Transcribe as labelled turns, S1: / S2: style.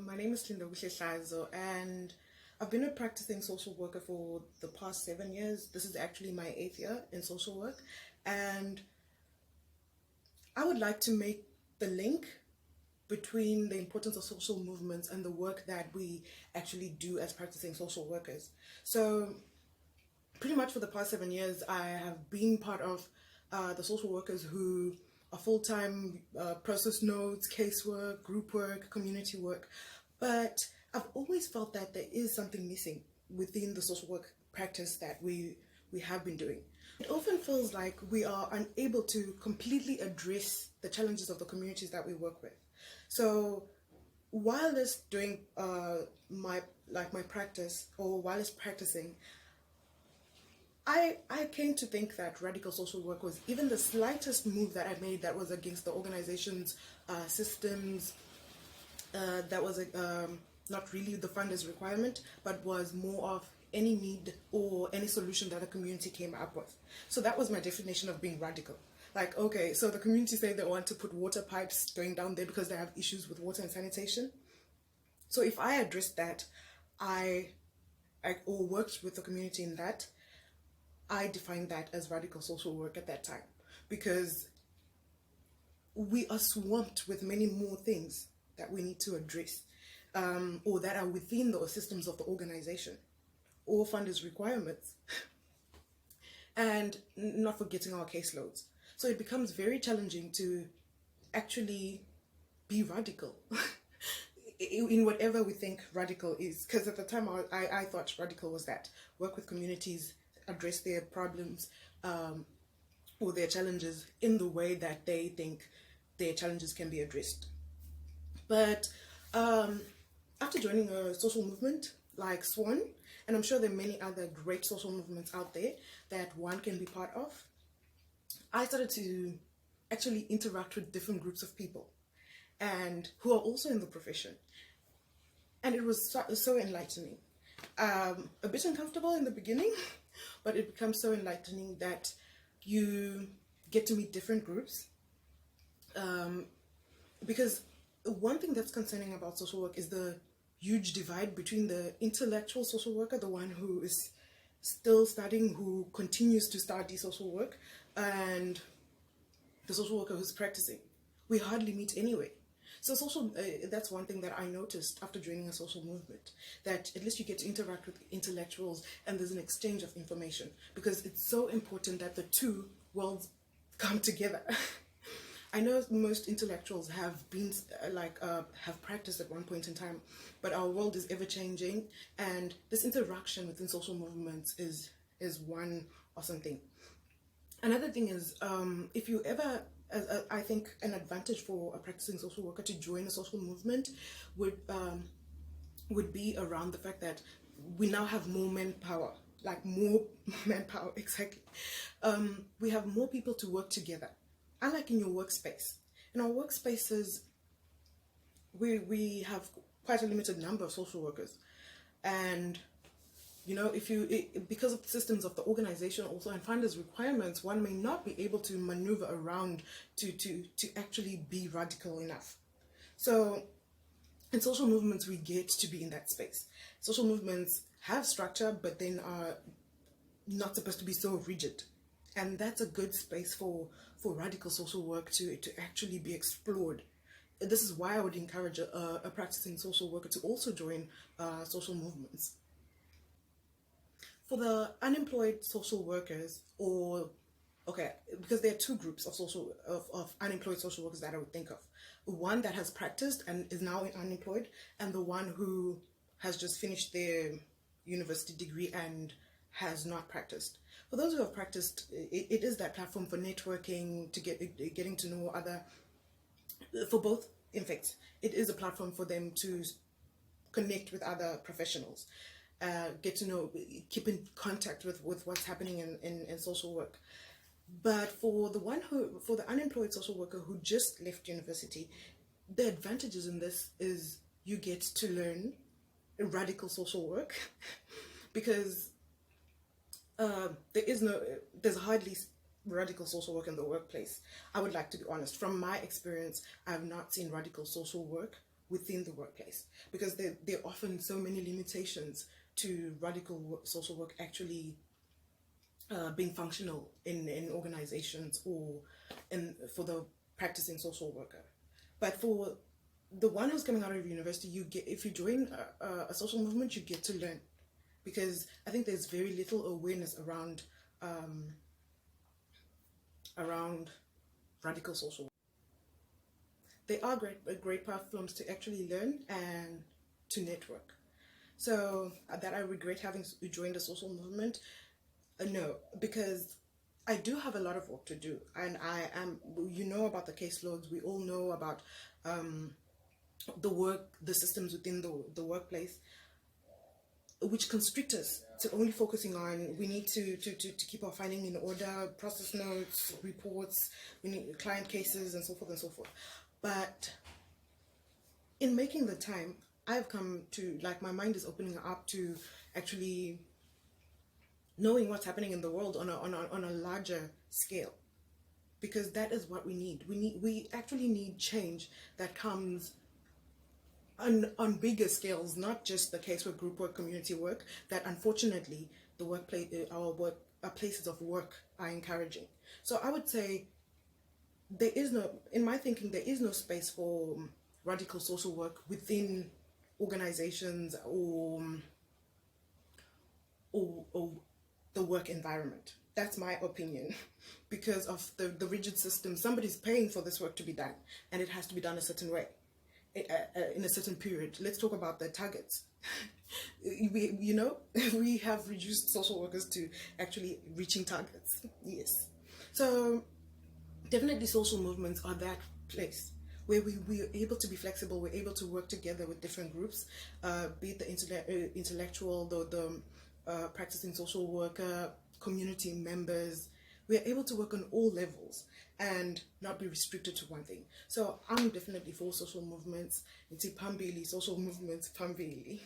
S1: My name is Linda Hlazo, and I've been a practicing social worker for the past 7 years. This is actually my 8th year in social work, and I would like to make the link between the importance of social movements and the work that we actually do as practicing social workers. So, pretty much for the past 7 years, I have been part of the social workers who are full-time process notes, casework, group work, community work. But I've always felt that there is something missing within the social work practice that we have been doing. It often feels like we are unable to completely address the challenges of the communities that we work with. So while doing my practice, or while practicing, I came to think that radical social work was even the slightest move that I made that was against the organization's systems, that was not really the funders' requirement, but was more of any need or any solution that the community came up with. So that was my definition of being radical. Like, okay, so the community say they want to put water pipes going down there because they have issues with water and sanitation. So if I addressed that, or worked with the community in that, I defined that as radical social work at that time, because we are swamped with many more things that we need to address, or that are within the systems of the organization or funders' requirements, and not forgetting our caseloads. So it becomes very challenging to actually be radical in whatever we think radical is, because at the time I thought radical was that work with communities, address their problems or their challenges in the way that they think their challenges can be addressed. But after joining a social movement like SWAN, and I'm sure there are many other great social movements out there that one can be part of, I started to actually interact with different groups of people and who are also in the profession. And it was so enlightening. A bit uncomfortable in the beginning, but it becomes so enlightening that you get to meet different groups. Because one thing that's concerning about social work is the huge divide between the intellectual social worker, the one who is still studying, who continues to study social work, and the social worker who's practicing. We hardly meet anyway. So that's one thing that I noticed after joining a social movement, that at least you get to interact with intellectuals and there's an exchange of information, because it's so important that the two worlds come together. I know most intellectuals have been have practiced at one point in time, but our world is ever changing, and this interaction within social movements is one awesome thing. Another thing is, if you ever, I think an advantage for a practicing social worker to join a social movement would be around the fact that we now have more manpower, exactly. We have more people to work together. Unlike in your workspace. In our workspaces, we have quite a limited number of social workers, and because of the systems of the organization also and funders' requirements, one may not be able to maneuver around to actually be radical enough. So in social movements, we get to be in that space. Social movements have structure, but then are not supposed to be so rigid. And that's a good space for radical social work to actually be explored. This is why I would encourage a practicing social worker to also join social movements. For the unemployed social workers, because there are two groups of unemployed social workers that I would think of. One that has practiced and is now unemployed, and the one who has just finished their university degree and has not practiced. For those who have practiced, it is that platform for networking, to getting to know other, for both, in fact, it is a platform for them to connect with other professionals, get to know, keep in contact with what's happening in social work. But for the unemployed social worker who just left university, the advantages in this is you get to learn radical social work because there's hardly radical social work in the workplace. I would like to be honest. From my experience, I have not seen radical social work within the workplace, because there are often so many limitations to radical social work actually being functional in organizations or for the practicing social worker. But for the one who's coming out of university, you get, if you join a social movement, you get to learn, because I think there's very little awareness around radical social work. They are great platforms to actually learn and to network. So that I regret having joined a social movement, no, because I do have a lot of work to do, and I am, you know, about the caseloads. We all know about the work, the systems within the workplace, which constrict us to only focusing on, we need to keep our finding in order, process notes, reports, we need client cases, and so forth and so forth. But in making the time, I've come to, like, my mind is opening up to actually knowing what's happening in the world on a larger scale, because that is what we need. We actually need change that comes on bigger scales, not just the casework, group work, community work that unfortunately the workplace, our places of work are encouraging. So I would say there is no, in my thinking, there is no space for radical social work within organizations or the work environment. That's my opinion, because of the rigid system. Somebody's paying for this work to be done, and it has to be done a certain way, in a certain period. Let's talk about the targets. We have reduced social workers to actually reaching targets. Yes. So definitely social movements are that place where we're able to be flexible, we're able to work together with different groups, be it the intellectual, the practicing social worker, community members. We're able to work on all levels and not be restricted to one thing. So I'm definitely for social movements. It's Pambili, social movements, Pambili.